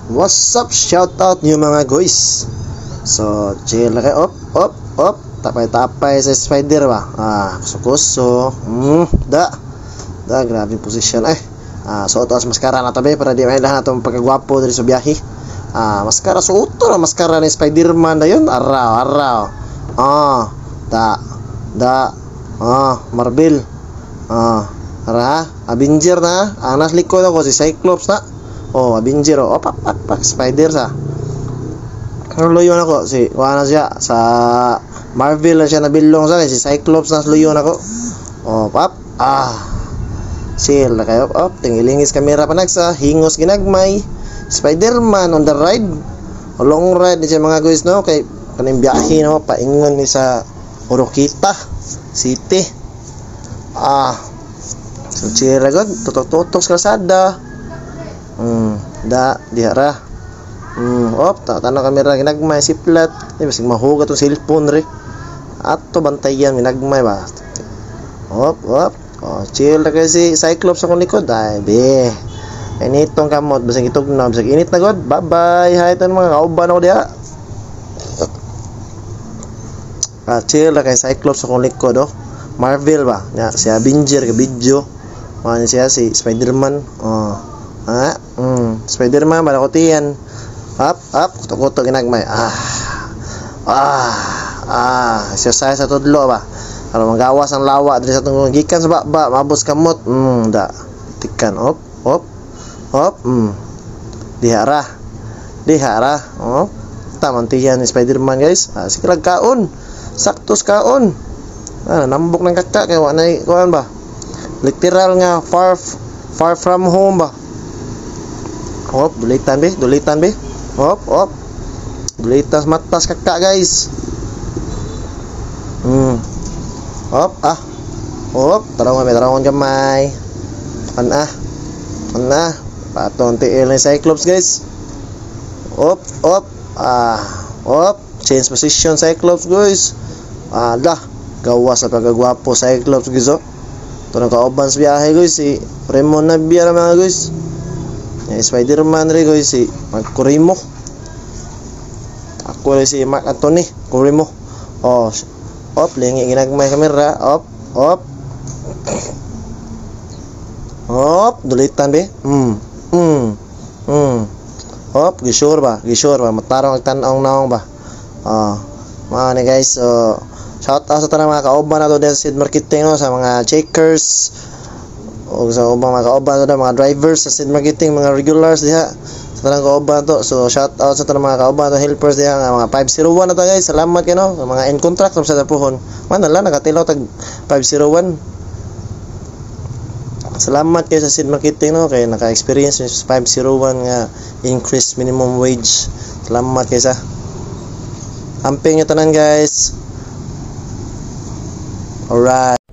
What's up? Shout out nyo mga guys. So, chill na kayo. Op. Tapay-tapay sa spider ba? Kuso-kuso. Da, grabe position. Suot as maskara na tabi para di mailahan itong pagkagwapo dali sa biyahe. Maskara, suot na maskara ni Spider-Man na yun. Araw. Marvel. Avenger na. Anas likod ako si Cyclops na. Avenger. Pak Spider sa. Pero luyon ako si wala siya sa Marvel na siya nabilong sa si Cyclops na luyon ako. Chill na kayo. Tingilingis kamera pa nagsa hingos ginagmay. Spider-Man on the ride. Long ride ni siya mga guys no kay kaning biyahe no paingon ni sa Oroquita City. So chill ra god tutok sa kalsada. Dihara. Tanang kamera ginagmay siplat. Basig mahuga tong cellphone re. Ato bantayan ginagmay ba. Chill na kasi Cyclops akong likod. Initong kamot basig itog na basig init na god. Bye. Hay tan mga kauban ako diha. Chill na kay Cyclops akong likod Marvel ba. Si Avenger ka video. Siya si Spider-Man. Spider-Man bala ko tiyan. Kuto ginagmay. Exercise sa tudlo ba. Para magawas ang lawa diri sa tong gikan sa baba, mabos kamot. Tikan Dihara. Tamantiyan ni Spider-Man guys. Sige lang kaon. Saktos kaon. Nambok ng kakak kay wa nay kuan ba. Literal nga far from home ba. Dulitan be. Dulitas matas kakak guys. Tarangon gamay. Patong tiil ni Cyclops guys. Change position Cyclops guys. Gawas na pagkagwapo Cyclops guys. Ito na kauban sa biyahe guys. Si Raymond na biya mga guys. Spider-Man rin guys. Si Mark Corimo. Ako rin si Mark Anthony Corimo. Lingi ginagmay kamera. Dulitan be. Gisure ba matarong agtanaong naong ba. Mga ni guys. Shout out sa tanang mga kauban na to sa Sid Marketing sa mga checkers o sa ubang mga kauban na mga drivers sa Sid Marketing, mga regulars diha sa tanang kauban to. So shout out sa tanang mga kauban to helpers diha nga mga 501 na to guys. Salamat kayo no mga in contract sa tapuhon. Manala nakatilaw tag 501. Salamat kayo sa Sid Marketing no kay naka-experience sa 501 nga increased minimum wage. Salamat kayo sa amping nyo tanan guys. Alright.